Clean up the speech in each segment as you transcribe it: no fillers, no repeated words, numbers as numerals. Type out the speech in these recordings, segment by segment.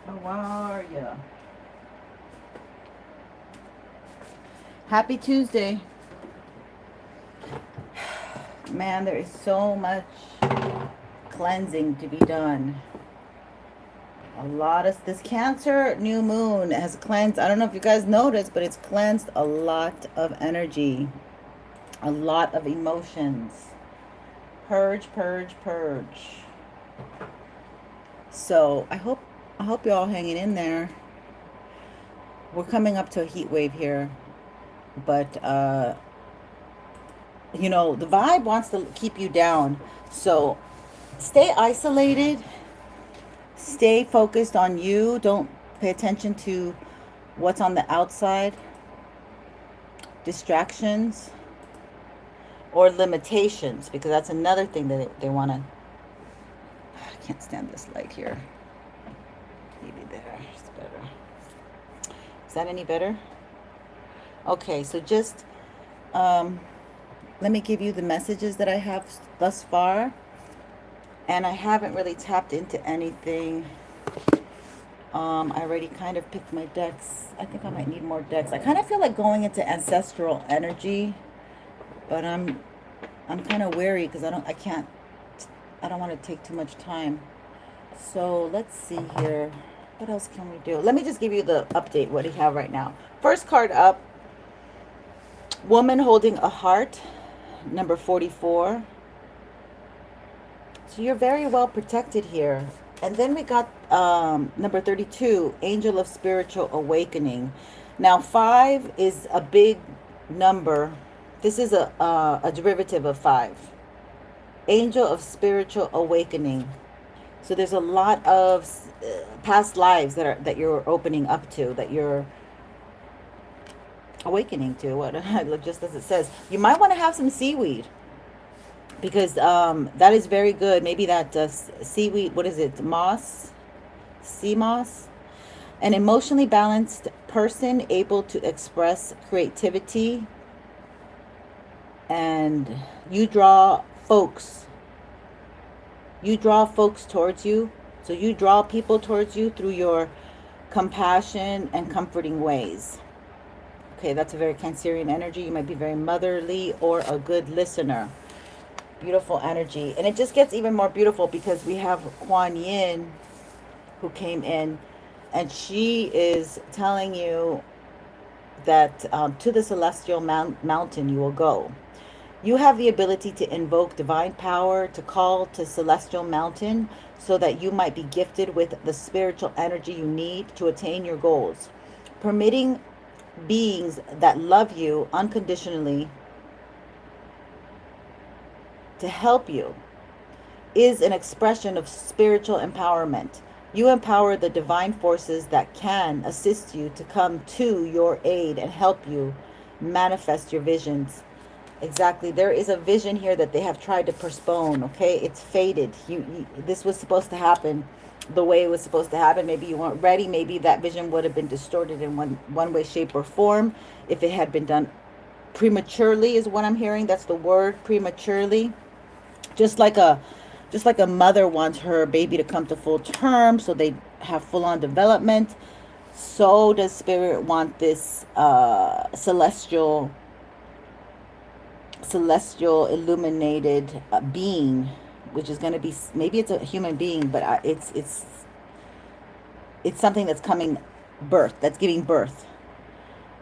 How are you? Happy Tuesday. Man, there is so much cleansing to be done. A lot of this Cancer new moon has cleansed. I don't know if you guys noticed, but it's cleansed a lot of energy, a lot of emotions. Purge, purge, purge. So I hope you're all hanging in there. We're coming up to a heat wave here, but the vibe wants to keep you down. So stay isolated, stay focused on you. Don't pay attention to what's on the outside, distractions or limitations, because that's another thing that they want to. I can't stand this light here. Maybe there. It's better. Is that any better? Okay, so just let me give you the messages that I have thus far. And I haven't really tapped into anything. I already kind of picked my decks. I think I might need more decks. I kind of feel like going into ancestral energy, but I'm kind of wary because I don't want to take too much time. So let's see here. What else can we do? Let me just give you the update, what we have right now. First card up, woman holding a heart, number 44. So you're very well protected here. And then we got number 32, angel of spiritual awakening. Now 5 is a big number. This is a derivative of 5. Angel of spiritual awakening. So there's a lot of past lives that you're opening up to, that you're awakening to. What just as it says, you might want to have some seaweed, because that is very good. Maybe that seaweed, what is it, moss, sea moss. An emotionally balanced person, able to express creativity, and you draw folks towards you. So you draw people towards you through your compassion and comforting ways. Okay, that's a very Cancerian energy. You might be very motherly or a good listener. Beautiful energy. And it just gets even more beautiful because we have Kuan Yin who came in, and she is telling you that to the celestial mountain you will go. You have the ability to invoke divine power, to call to celestial mountain, so that you might be gifted with the spiritual energy you need to attain your goals. Permitting beings that love you unconditionally to help you is an expression of spiritual empowerment. You empower the divine forces that can assist you to come to your aid and help you manifest your visions. Exactly. There is a vision here that they have tried to postpone. Okay, it's faded. This was supposed to happen the way it was supposed to happen. Maybe you weren't ready. Maybe that vision would have been distorted in one way, shape, or form if it had been done prematurely, is what I'm hearing. That's the word, prematurely. Just like a mother wants her baby to come to full term so they have full-on development, so does spirit want this celestial illuminated being, which is going to be, maybe it's a human being, but it's something that's coming birth, that's giving birth.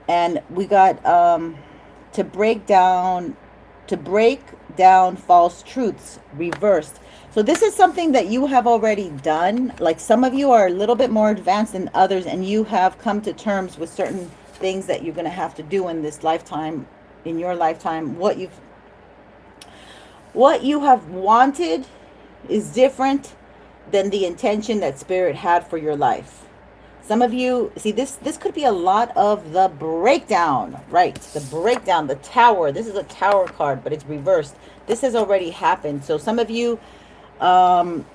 And we got to break down false truths reversed. So this is something that you have already done. Like, some of you are a little bit more advanced than others, and you have come to terms with certain things that you're going to have to do in this lifetime, in your lifetime. What you have wanted is different than the intention that spirit had for your life. Some of you, see, this could be a lot of the breakdown, right? The breakdown, the tower. This is a tower card, but it's reversed. This has already happened. So some of you,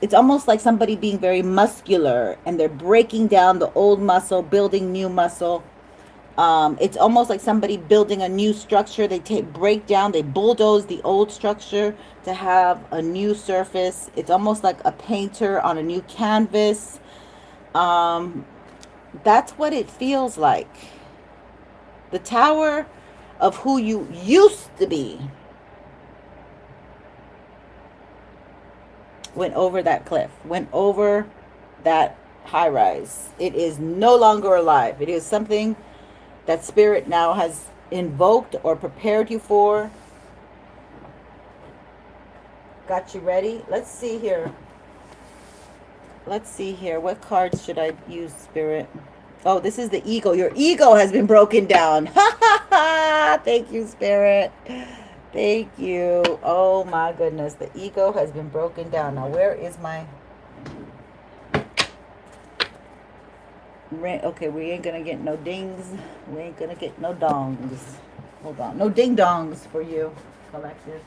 it's almost like somebody being very muscular, and they're breaking down the old muscle, building new muscle. It's almost like somebody building a new structure. They break down, they bulldoze the old structure to have a new surface. It's almost like a painter on a new canvas. That's what it feels like. The tower of who you used to be went over that cliff, went over that high rise. It is no longer alive. It is something that spirit now has invoked or prepared you for. Got you ready? Let's see here. Let's see here. What cards should I use, Spirit? Oh, this is the ego. Your ego has been broken down. Ha ha ha! Thank you, Spirit. Thank you. Oh my goodness. The ego has been broken down. Now, where is my... Okay, we ain't gonna get no dings. We ain't gonna get no dongs. Hold on. No ding dongs for you, collective.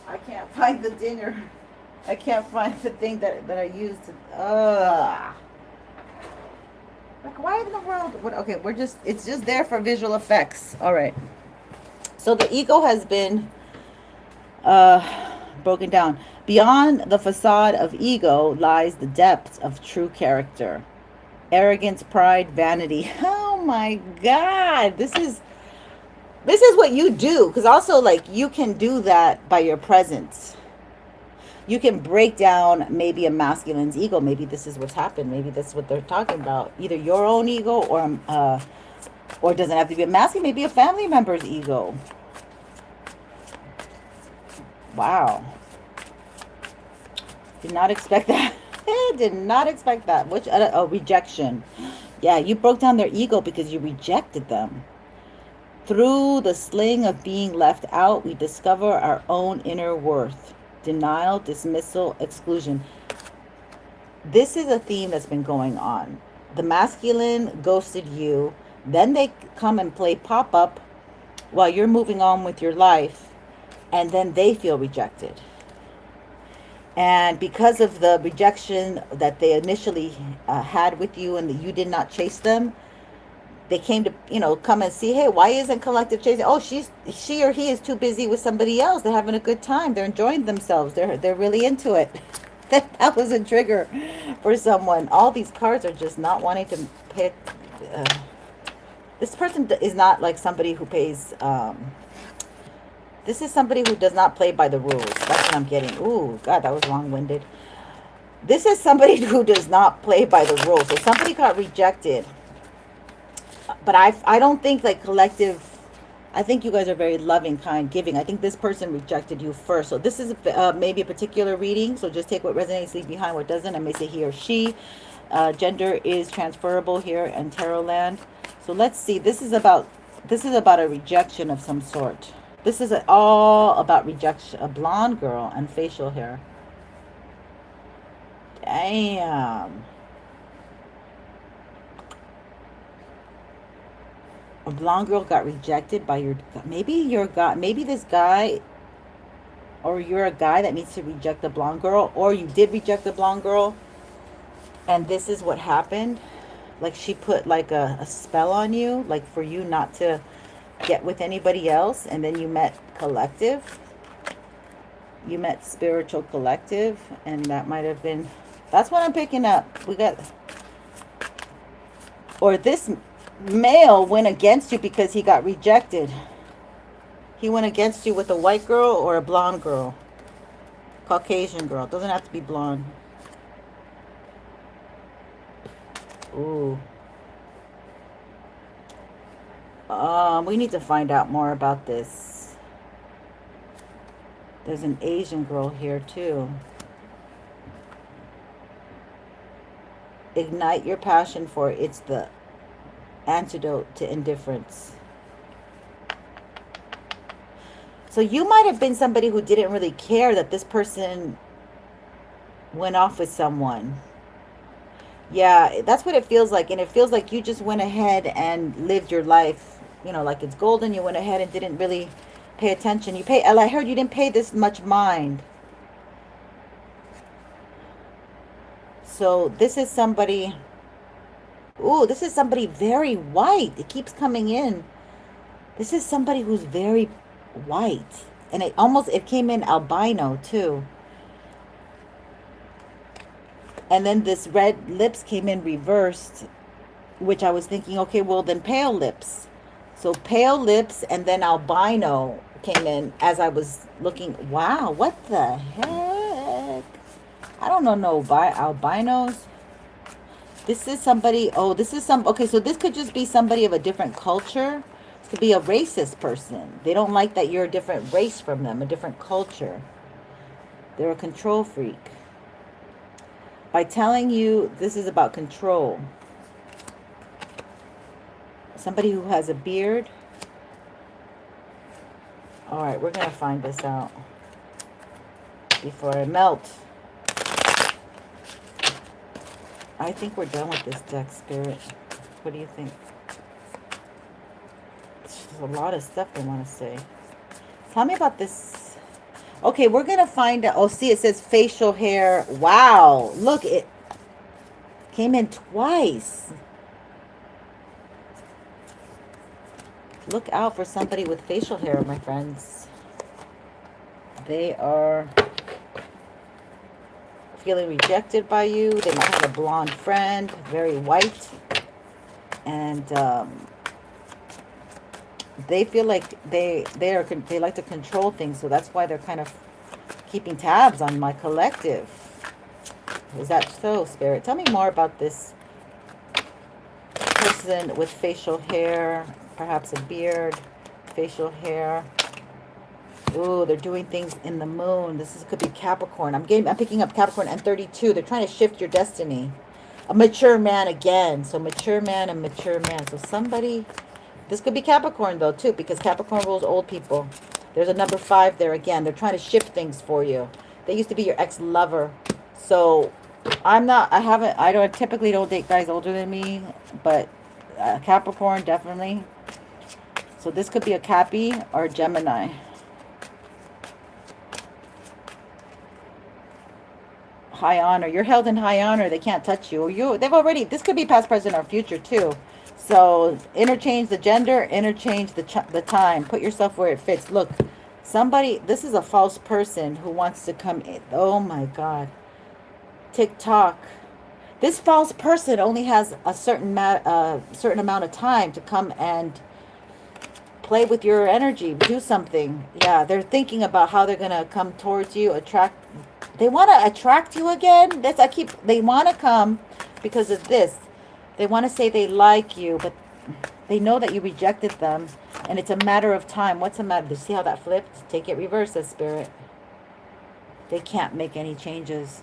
I can't find the dinger. I can't find the thing that I used to... Like, why in the world? What? Okay, it's just there for visual effects. All right. So the ego has been broken down. Beyond the facade of ego lies the depths of true character. Arrogance, pride, vanity. Oh my God. This is what you do. Because also, like, you can do that by your presence. You can break down maybe a masculine's ego. Maybe this is what's happened. Maybe that's what they're talking about. Either your own ego or it doesn't have to be a masculine. Maybe a family member's ego. Wow. Did not expect that. Did not expect that. Which rejection. Yeah, you broke down their ego because you rejected them. Through the sling of being left out, we discover our own inner worth. Denial, dismissal, exclusion. This is a theme that's been going on. The masculine ghosted you. Then they come and play pop-up while you're moving on with your life. And then they feel rejected. And because of the rejection that they initially had with you and that you did not chase them, they came to, come and see, hey, why isn't collective chasing? Oh, she or he is too busy with somebody else. They're having a good time. They're enjoying themselves. They're really into it. That was a trigger for someone. All these cards are just not wanting to pay. This person is not like somebody who pays... This is somebody who does not play by the rules. That's what I'm getting. Ooh, God, that was long-winded. This is somebody who does not play by the rules. So somebody got rejected. But I don't think like collective... I think you guys are very loving, kind, giving. I think this person rejected you first. So this is maybe a particular reading. So just take what resonates, leave behind what doesn't. I may say he or she. Gender is transferable here in Tarot land. So let's see. This is about a rejection of some sort. This is all about rejection. A blonde girl and facial hair. Damn. A blonde girl got rejected by maybe this guy, or you're a guy that needs to reject a blonde girl, or you did reject a blonde girl, and this is what happened. Like she put like a spell on you, like for you not to get with anybody else, and then you met collective. You met spiritual collective, and that might have been... That's what I'm picking up. We got... Or this male went against you because he got rejected. He went against you with a white girl or a blonde girl. Caucasian girl. Doesn't have to be blonde. Ooh. We need to find out more about this. There's an Asian girl here too. Ignite your passion for it. It's the antidote to indifference. So you might have been somebody who didn't really care that this person went off with someone. Yeah, that's what it feels like. And it feels like you just went ahead and lived your life, like it's golden. You went ahead and didn't really pay attention. I heard you didn't pay this much mind. So this is somebody... Ooh, this is somebody very white. It keeps coming in. This is somebody who's very white. And it came in albino too. And then this red lips came in reversed, which I was thinking, okay, well then pale lips. So pale lips and then albino came in as I was looking. Wow, what the heck? I don't know no albinos. This is somebody, oh, this is some, okay, so this could just be somebody of a different culture. This could be a racist person. They don't like that you're a different race from them, a different culture. They're a control freak. By telling you this is about control. Somebody who has a beard. All right, we're going to find this out before I melt. I think we're done with this deck, Spirit. What do you think? There's a lot of stuff I want to say. Tell me about this. Okay, we're going to find out. Oh, see, it says facial hair. Wow. Look, it came in twice. Look out for somebody with facial hair, my friends. They are feeling rejected by you. They might have a blonde friend, very white. And they feel like they like to control things. So that's why they're kind of keeping tabs on my collective. Is that so, Spirit? Tell me more about this person with facial hair. Perhaps a beard, facial hair. Ooh, they're doing things in the moon. This could be Capricorn. I'm picking up Capricorn and 32. They're trying to shift your destiny. A mature man again. So mature man and mature man. So somebody, this could be Capricorn though too, because Capricorn rules old people. There's a number 5 there again. They're trying to shift things for you. They used to be your ex-lover. So I typically don't date guys older than me, but Capricorn definitely. So this could be a Cappy or a Gemini. High honor. You're held in high honor. They can't touch you. This could be past, present, or future too. So interchange the gender, interchange the time. Put yourself where it fits. Look, this is a false person who wants to come in. Oh my God. TikTok. This false person only has a certain amount of time to come and play with your energy, do something. Yeah, they're thinking about how they're going to come towards you, they want to attract you again. They want to come because of this. They want to say they like you, but they know that you rejected them, and it's a matter of time. What's the matter? See how that flipped? Take it reverse, as Spirit. They can't make any changes.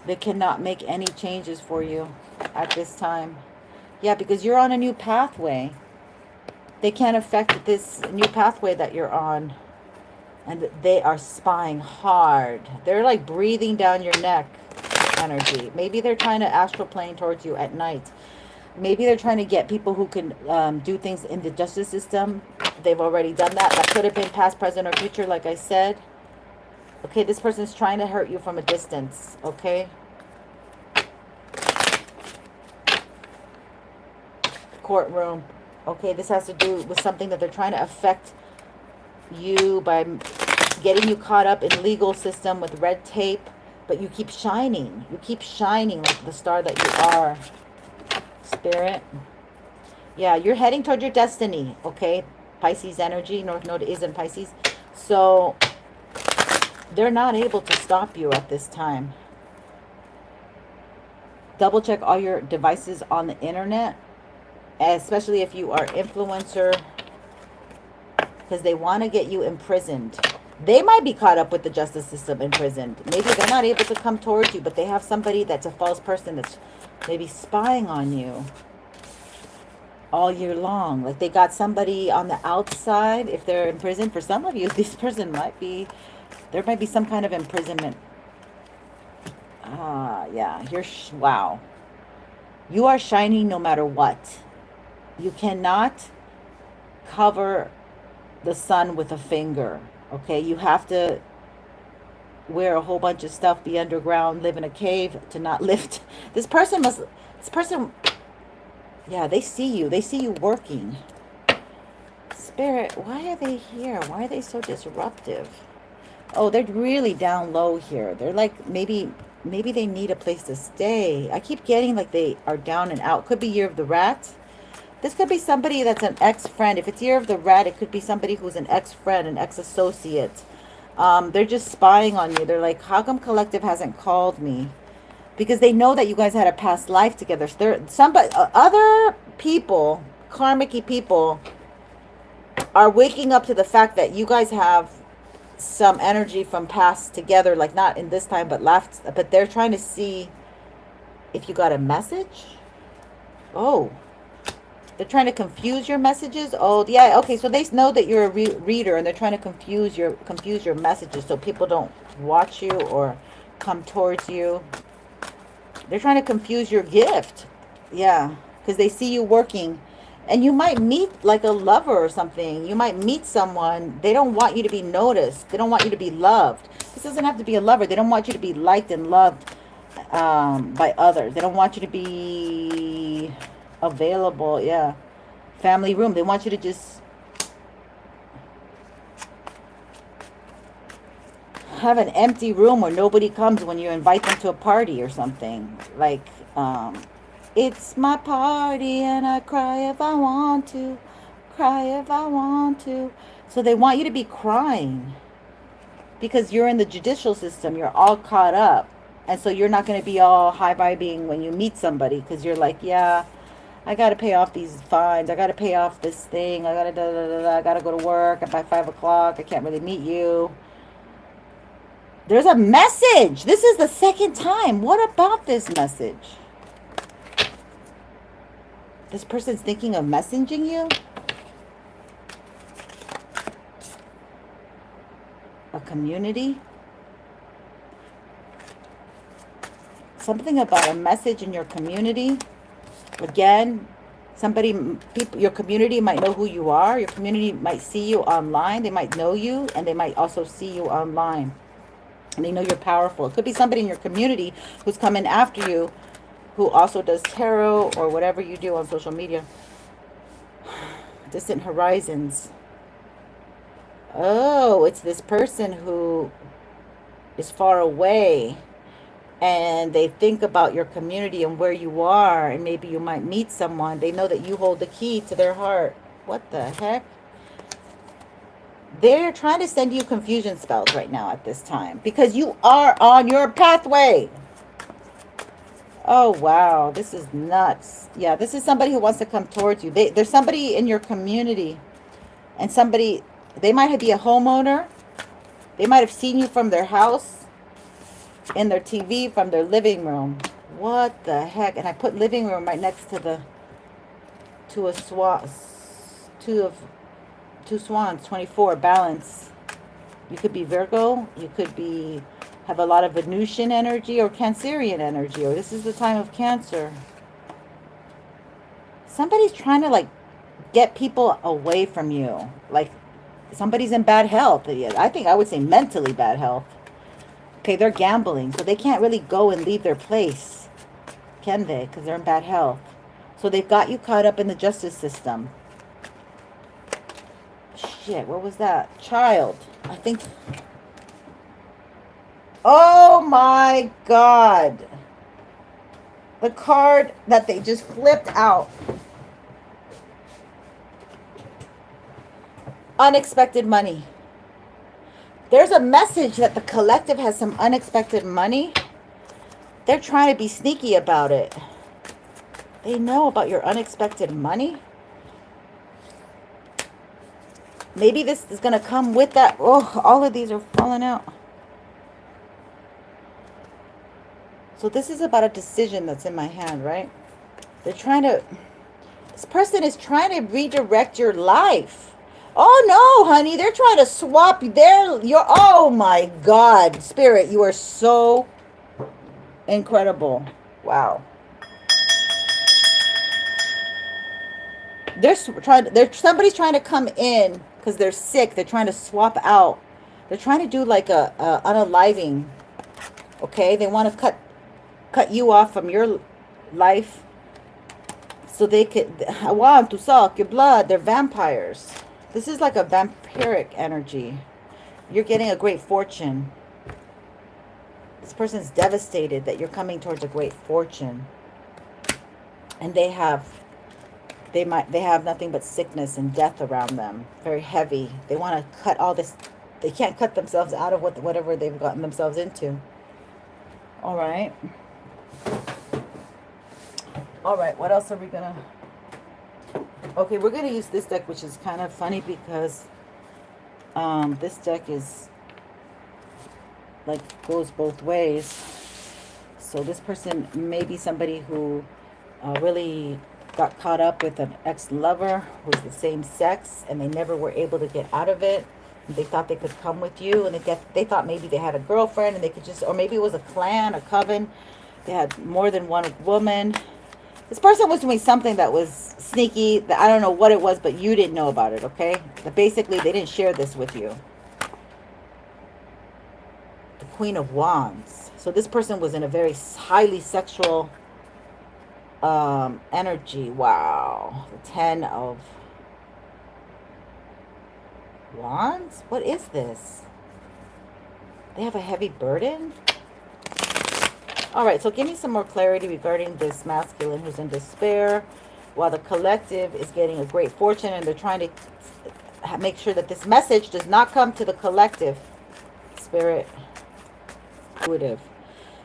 They cannot make any changes for you at this time. Yeah, because you're on a new pathway. They can't affect this new pathway that you're on. And they are spying hard. They're like breathing down your neck energy. Maybe they're trying to astral plane towards you at night. Maybe they're trying to get people who can do things in the justice system. They've already done that. That could have been past, present, or future, like I said. Okay, this person's trying to hurt you from a distance. Okay? Courtroom. Okay, this has to do with something that they're trying to affect you by getting you caught up in legal system with red tape, but you keep shining. You keep shining like the star that you are, Spirit. Yeah, you're heading toward your destiny, okay? Pisces energy, North Node is in Pisces. So they're not able to stop you at this time. Double check all your devices on the internet, especially if you are influencer, because they want to get you imprisoned. They might be caught up with the justice system, imprisoned. Maybe they're not able to come towards you, but they have somebody that's a false person that's maybe spying on you all year long. Like they got somebody on the outside. If they're in prison, for some of you, this person there might be some kind of imprisonment. Yeah, wow. You are shining no matter what. You cannot cover the sun with a finger. Okay, you have to wear a whole bunch of stuff, be underground, live in a cave to not lift. This person, yeah, they see you. They see you working. Spirit, why are they here? Why are they so disruptive? Oh, they're really down low here. They're like maybe maybe they need a place to stay. I keep getting like they are down and out. Could be Year of the Rat. This could be somebody that's an ex-friend. If it's Year of the Rat, it could be somebody who's an ex-friend, an ex-associate. They're just spying on you. They're like, how come Collective hasn't called me? Because they know that you guys had a past life together. So other people, karmic people, are waking up to the fact that you guys have some energy from past together, like not in this time, but last. But they're trying to see if you got a message. Oh, they're trying to confuse your messages. Oh, yeah. Okay, so they know that you're a reader, and they're trying to confuse your messages so people don't watch you or come towards you. They're trying to confuse your gift. Yeah, because they see you working. And you might meet like a lover or something. You might meet someone. They don't want you to be noticed. They don't want you to be loved. This doesn't have to be a lover. They don't want you to be liked and loved by others. They don't want you to be available. Yeah. Family room. They want you to just have an empty room where nobody comes when you invite them to a party or something. Like, it's my party and I cry if I want to. Cry if I want to. So they want you to be crying. Because you're in the judicial system. You're all caught up. And so you're not going to be all high-vibing when you meet somebody. Because you're like, yeah, I got to pay off these fines. I got to pay off this thing. I got to I got to go to work by 5 o'clock. I can't really meet you. There's a message. This is the second time. What about this message? This person's thinking of messaging you? A community? Something about a message in your community. Again, your community might know who you are. Your community might see you online. They might know you, and they might also see you online. And they know you're powerful. It could be somebody in your community who's coming after you, who also does tarot or whatever you do on social media. Distant horizons. Oh, it's this person who is far away. And they think about your community and where you are. And maybe you might meet someone. They know that you hold the key to their heart. What the heck? They're trying to send you confusion spells right now at this time. Because you are on your pathway. Oh, wow. This is nuts. Yeah, this is somebody who wants to come towards you. There's somebody in your community. And somebody, they might be a homeowner. They might have seen you from their house, in their TV, from their living room. What the heck? And I put living room right next to two swans, 24, balance. You could be Virgo. You could have a lot of Venusian energy or Cancerian energy. Or this is the time of Cancer. Somebody's trying to like get people away from you. Like somebody's in bad health. I think I would say mentally bad health. Okay, they're gambling. So they can't really go and leave their place. Can they? Because they're in bad health. So they've got you caught up in the justice system. Shit, what was that? Child. I think. Oh my God. The card that they just flipped out. Unexpected money. There's a message that the collective has some unexpected money. They're trying to be sneaky about it. They know about your unexpected money. Maybe this is going to come with that. Oh, all of these are falling out. So this is about a decision that's in my hand, right? They're trying to... This person is trying to redirect your life. Oh, no, honey. They're trying to swap oh, my God. Spirit, you are so incredible. Wow. Somebody's trying to come in because they're sick. They're trying to swap out. They're trying to do like a unaliving. Okay? They want to cut you off from your life so they could... I want to suck your blood. They're vampires. This is like a vampiric energy. You're getting a great fortune. This person's devastated that you're coming towards a great fortune. And they have nothing but sickness and death around them. Very heavy. They want to cut all this. They can't cut themselves out of whatever they've gotten themselves into. All right. All right. What else are we gonna? Okay, we're gonna use this deck, which is kind of funny because this deck is like goes both ways. So this person may be somebody who really got caught up with an ex-lover who's the same sex, and they never were able to get out of it. They thought they could come with you, and they thought maybe they had a girlfriend and they could just, or maybe it was a clan, a coven. They had more than one woman. This person was doing something that was sneaky. That I don't know what it was, but you didn't know about it, okay? But basically, they didn't share this with you. The Queen of Wands. So this person was in a very highly sexual energy. Wow. The 10 of Wands? What is this? They have a heavy burden? All right, so give me some more clarity regarding this masculine who's in despair, while the collective is getting a great fortune, and they're trying to make sure that this message does not come to the collective. Spirit, intuitive.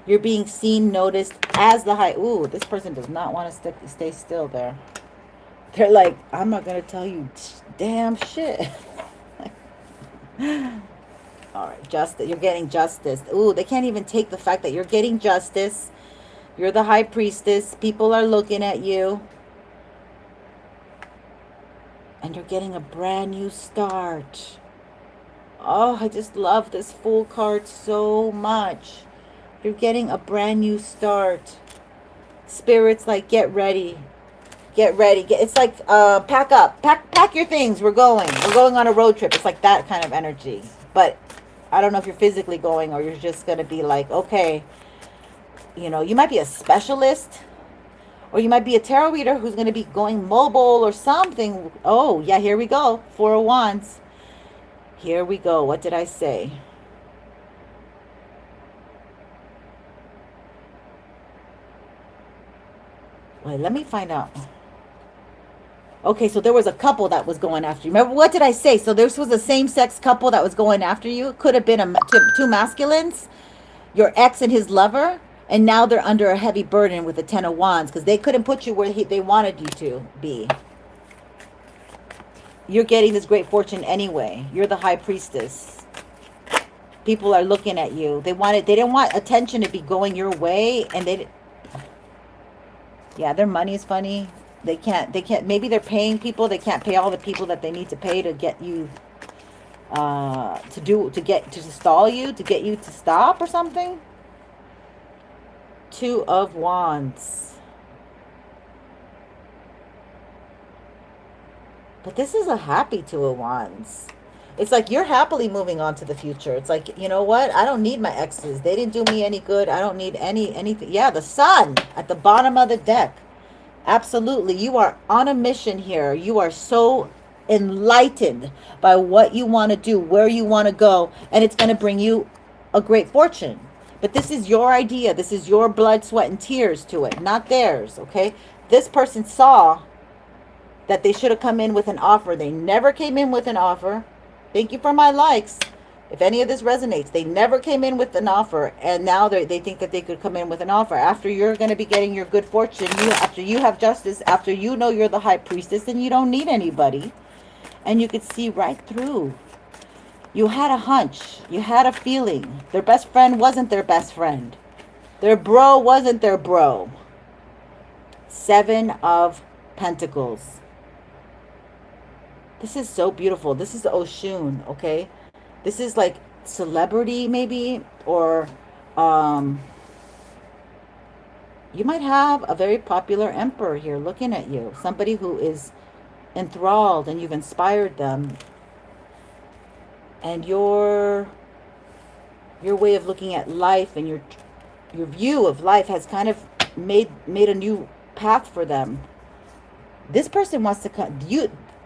You're being seen, noticed as the high. Ooh, this person does not want to stay still there. They're like, I'm not going to tell you damn shit. All right, justice. You're getting justice. Ooh, they can't even take the fact that you're getting justice. You're the high priestess. People are looking at you. And you're getting a brand new start. Oh, I just love this Fool card so much. You're getting a brand new start. Spirit's like, get ready. Get ready. It's like, pack up. Pack your things. We're going on a road trip. It's like that kind of energy. But I don't know if you're physically going or you're just going to be like, okay, you know, you might be a specialist or you might be a tarot reader who's going to be going mobile or something. Oh, yeah, here we go. 4 of Wands. Here we go. What did I say? Wait, let me find out. Okay, so there was a couple that was going after you. Remember, what did I say? So this was a same-sex couple that was going after you. It could have been two masculines, your ex and his lover, and now they're under a heavy burden with the 10 of Wands because they couldn't put you where they wanted you to be. You're getting this great fortune anyway. You're the high priestess. People are looking at you. They didn't want attention to be going your way, and yeah, their money is funny. They can't, maybe they're paying people. They can't pay all the people that they need to pay to get you, to stall you, to get you to stop or something. 2 of Wands. But this is a happy 2 of Wands. It's like you're happily moving on to the future. It's like, you know what? I don't need my exes. They didn't do me any good. I don't need anything. Yeah, the Sun at the bottom of the deck. Absolutely. You are on a mission here. You are so enlightened by what you want to do, where you want to go, and it's going to bring you a great fortune. But this is your idea. This is your blood, sweat, and tears to it, not theirs, okay? This person saw that they should have come in with an offer. They never came in with an offer. Thank you for my likes. If any of this resonates, they never came in with an offer, and now they think that they could come in with an offer. After you're going to be getting your good fortune, after you have justice, after you know you're the high priestess and you don't need anybody, and you could see right through. You had a hunch. You had a feeling. Their best friend wasn't their best friend. Their bro wasn't their bro. 7 of Pentacles. This is so beautiful. This is the Oshun, okay? This is like celebrity maybe, or you might have a very popular emperor here looking at you. Somebody who is enthralled and you've inspired them. And your way of looking at life and your view of life has kind of made a new path for them. This person wants to come.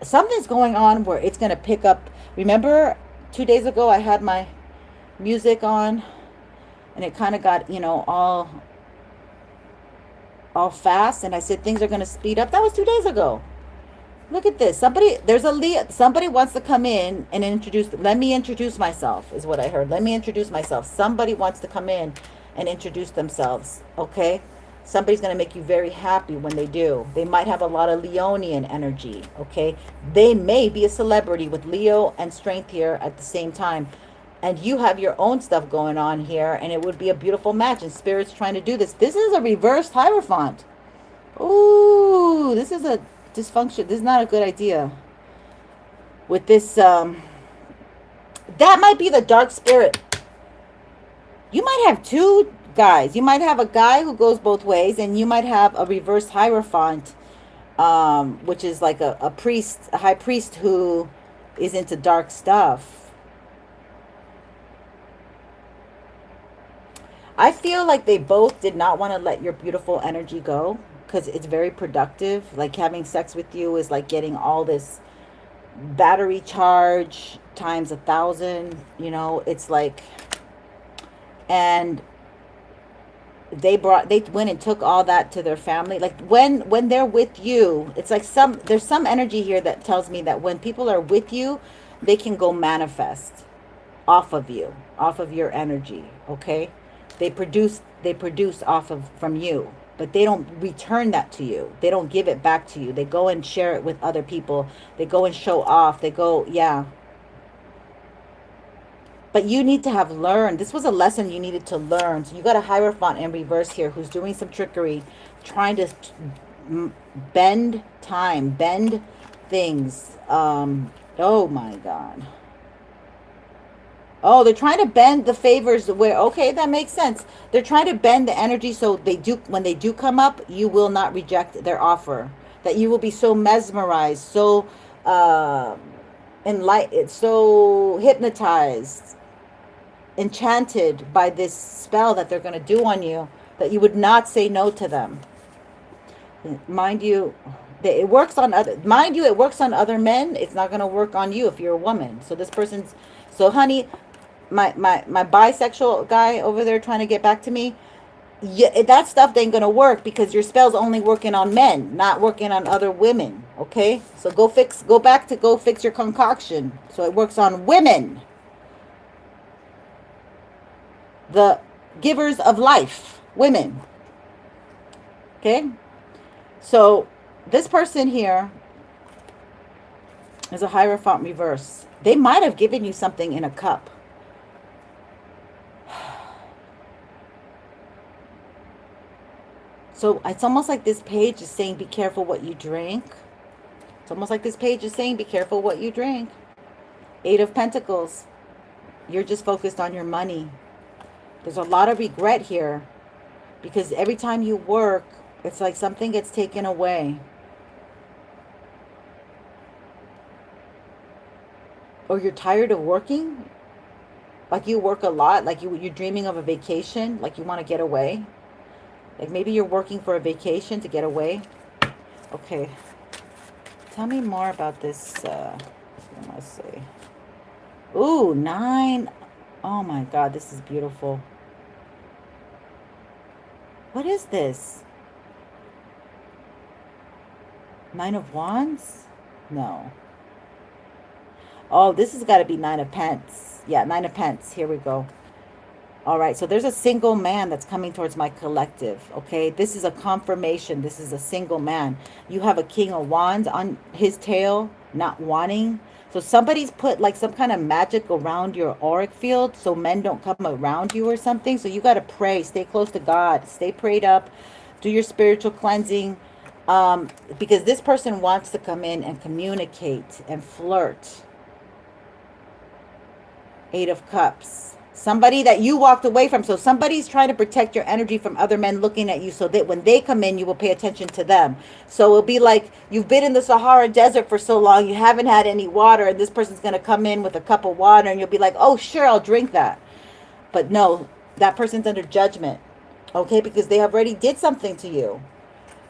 Something's going on where it's going to pick up. Remember 2 days ago I had my music on and it kind of got, you know, all fast, and I said things are going to speed up. That was 2 days ago. Look at this. Somebody wants to come in and introduce. Let me introduce myself, is what I heard. Let me introduce myself. Somebody wants to come in and introduce themselves. Okay? Somebody's going to make you very happy when they do. They might have a lot of Leonian energy. Okay? They may be a celebrity with Leo and strength here at the same time. And you have your own stuff going on here, and it would be a beautiful match. And Spirit's trying to do this. This is a reversed Hierophant. Ooh, this is a dysfunction. This is not a good idea. With this, that might be the dark spirit. You might have two guys. You might have a guy who goes both ways, and you might have a reverse Hierophant, which is like a priest, a high priest who is into dark stuff. I feel like they both did not want to let your beautiful energy go, because it's very productive. Like having sex with you is like getting all this battery charge times 1,000, you know. It's like, and they went and took all that to their family. Like when they're with you, it's like there's some energy here that tells me that when people are with you, they can go manifest off of you, off of your energy. Okay, they produce from you, but they don't return that to you. They don't give it back to you. They go and share it with other people. They go and show off. They go, yeah. But you need to have learned. This was a lesson you needed to learn. So you got a Hierophant in reverse here who's doing some trickery, trying to bend time, bend things. Oh my God. Oh, they're trying to bend the favors where, okay, that makes sense. They're trying to bend the energy so when they do come up, you will not reject their offer. That you will be so mesmerized, so enlightened, so hypnotized, enchanted by this spell that they're going to do on you, that you would not say no to them. Mind you, it works on other men. It's not going to work on you if you're a woman. So this person's, so honey, my bisexual guy over there trying to get back to me, yeah, that stuff ain't gonna work because your spell's only working on men, not working on other women. Okay, so go fix your concoction so it works on women, the givers of life, women. Okay, so this person here is a Hierophant reverse. They might have given you something in a cup. So it's almost like this page is saying, be careful what you drink. It's almost like this page is saying, be careful what you drink. 8 of Pentacles. You're just focused on your money. There's a lot of regret here because every time you work, it's like something gets taken away. Or you're tired of working. Like you work a lot. Like you're dreaming of a vacation. Like you want to get away. Like maybe you're working for a vacation to get away. Okay. Tell me more about this. What must I say? Ooh, 9. Oh my God, this is beautiful. What is this? 9 of Wands? No. Oh, this has got to be 9 of Pence. Yeah, 9 of Pence. Here we go. All right, so there's a single man that's coming towards my collective, okay? This is a confirmation. This is a single man. You have a King of Wands on his tail, not wanting. So somebody's put like some kind of magic around your auric field so men don't come around you or something. So you got to pray. Stay close to God. Stay prayed up. Do your spiritual cleansing. Because this person wants to come in and communicate and flirt. 8 of Cups. Somebody that you walked away from. So somebody's trying to protect your energy from other men looking at you so that when they come in, you will pay attention to them. So it'll be like you've been in the Sahara Desert for so long, you haven't had any water, and this person's going to come in with a cup of water, and you'll be like, oh, sure, I'll drink that. But no, that person's under judgment, okay, because they already did something to you.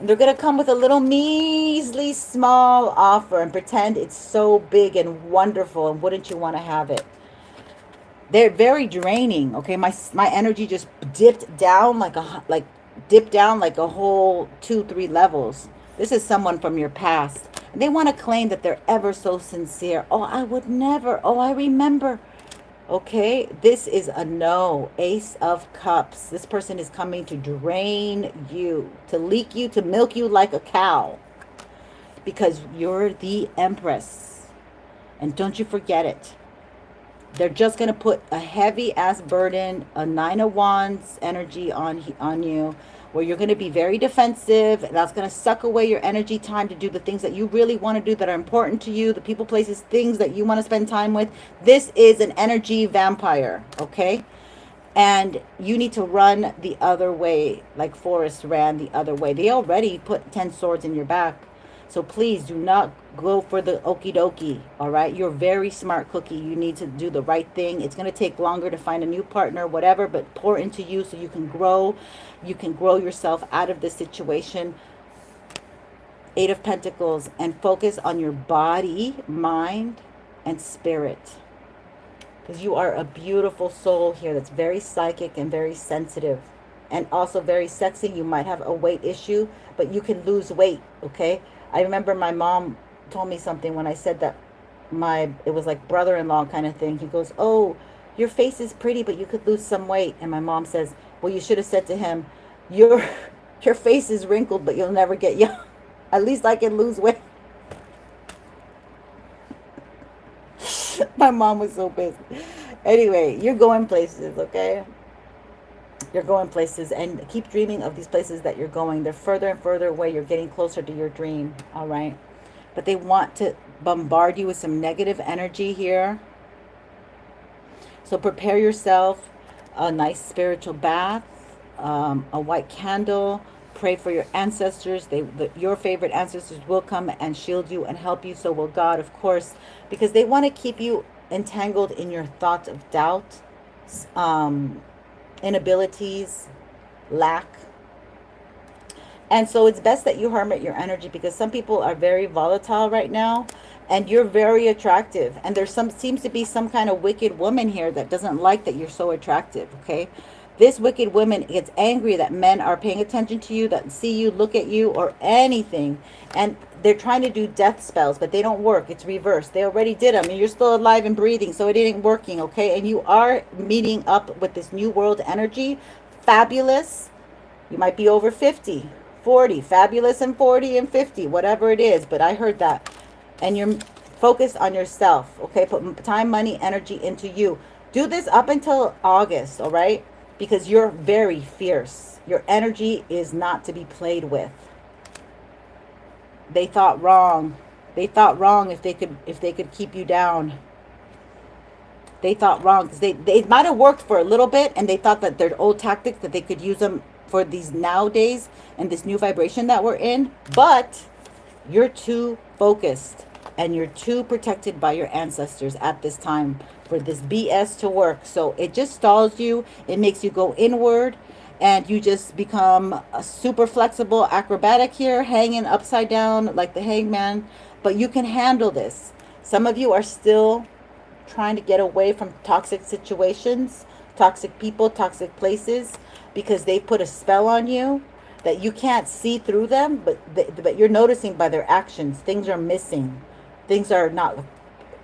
And they're going to come with a little measly small offer and pretend it's so big and wonderful, and wouldn't you want to have it? They're very draining. Okay, my energy just dipped down dipped down like a whole 2-3 levels. This is someone from your past. And they want to claim that they're ever so sincere. Oh, I would never. Oh, I remember. Okay, this is a no. Ace of Cups. This person is coming to drain you, to leak you, to milk you like a cow, because you're the Empress. And don't you forget it. They're just going to put a heavy ass burden, a 9 of Wands energy on you, where you're going to be very defensive. That's going to suck away your energy time to do the things that you really want to do, that are important to you, the people, places, things that you want to spend time with. This is an energy vampire, okay? And you need to run the other way, like Forrest ran the other way. They already put 10 swords in your back. So please do not go for the okie dokie, all right? You're a very smart cookie. You need to do the right thing. It's going to take longer to find a new partner, whatever, but pour into you so you can grow. You can grow yourself out of this situation. 8 of Pentacles, and focus on your body, mind, and spirit. Because you are a beautiful soul here that's very psychic and very sensitive. And also very sexy. You might have a weight issue, but you can lose weight, okay? I remember my mom told me something when I said that it was like brother-in-law kind of thing. He goes, oh, your face is pretty, but you could lose some weight. And my mom says, well, you should have said to him, your face is wrinkled, but you'll never get young. At least I can lose weight. My mom was so pissed. Anyway, you're going places, okay? You're going places, and keep dreaming of these places that you're going. They're further and further away. You're getting closer to your dream, all right? But they want to bombard you with some negative energy here. So prepare yourself a nice spiritual bath, a white candle. Pray for your ancestors. Your favorite ancestors will come and shield you and help you. So will God, of course, because they want to keep you entangled in your thoughts of doubt, inabilities, lack. And so it's best that you hermit your energy, because some people are very volatile right now, and you're very attractive, and there's seems to be some kind of wicked woman here that doesn't like that you're so attractive, okay? This wicked woman gets angry that men are paying attention to you, that see you, look at you, or anything, and they're trying to do death spells, but they don't work. It's reversed. They already did them, and you're still alive and breathing, so it ain't working, okay? And you are meeting up with this new world energy. Fabulous. You might be over 50, 40, fabulous, and 40 and 50, whatever it is, but I heard that. And you're focused on yourself, okay? Put time, money, energy into you. Do this up until August, all right? Because you're very fierce. Your energy is not to be played with. They thought wrong. They thought wrong if they could keep you down. They thought wrong because they might have worked for a little bit, and they thought that their old tactics, that they could use them for these nowadays and this new vibration that we're in. But you're too focused, and you're too protected by your ancestors at this time for this BS to work. So it just stalls you. It makes you go inward, and you just become a super flexible acrobatic here, hanging upside down like the hangman. But you can handle this. Some of you are still trying to get away from toxic situations, toxic people, toxic places, because they put a spell on you that you can't see through them, but you're noticing by their actions. Things are missing. Things are not,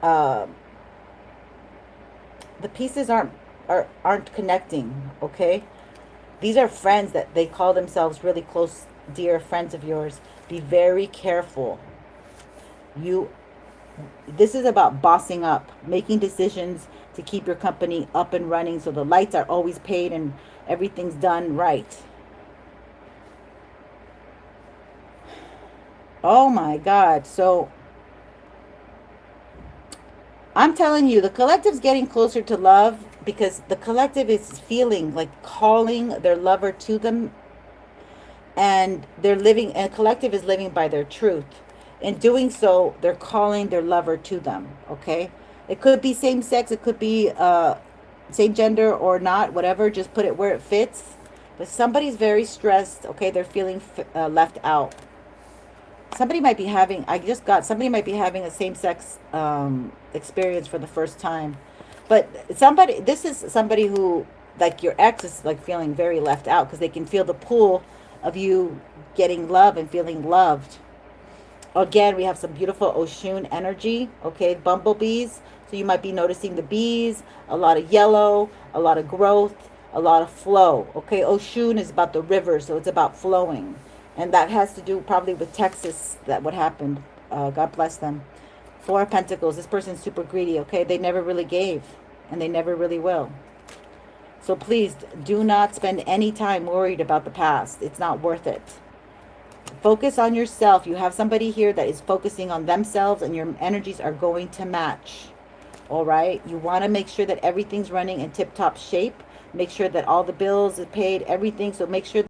the pieces aren't connecting, okay? These are friends that they call themselves really close, dear friends of yours. Be very careful. This is about bossing up, making decisions to keep your company up and running, so the lights are always paid and everything's done right. Oh my God. So I'm telling you, the collective's getting closer to love, because the collective is feeling like calling their lover to them, and and collective is living by their truth. In doing so, they're calling their lover to them, okay? It could be same sex, it could be same gender or not, whatever, just put it where it fits. But somebody's very stressed, okay? They're feeling left out. Somebody might be having, somebody might be having a same-sex experience for the first time. But somebody, this is somebody who, like your ex is like feeling very left out because they can feel the pull of you getting love and feeling loved. Again, we have some beautiful Oshun energy, okay, bumblebees. So you might be noticing the bees, a lot of yellow, a lot of growth, a lot of flow, okay. Oshun is about the river, so it's about flowing. And that has to do probably with Texas, that what happened. God bless them. Four of Pentacles, this person's super greedy, okay. They never really gave, and they never really will. So please do not spend any time worried about the past. It's not worth it. Focus on yourself. You have somebody here that is focusing on themselves, and your energies are going to match. All right. You want to make sure that everything's running in tip-top shape. Make sure that all the bills are paid, everything. So make sure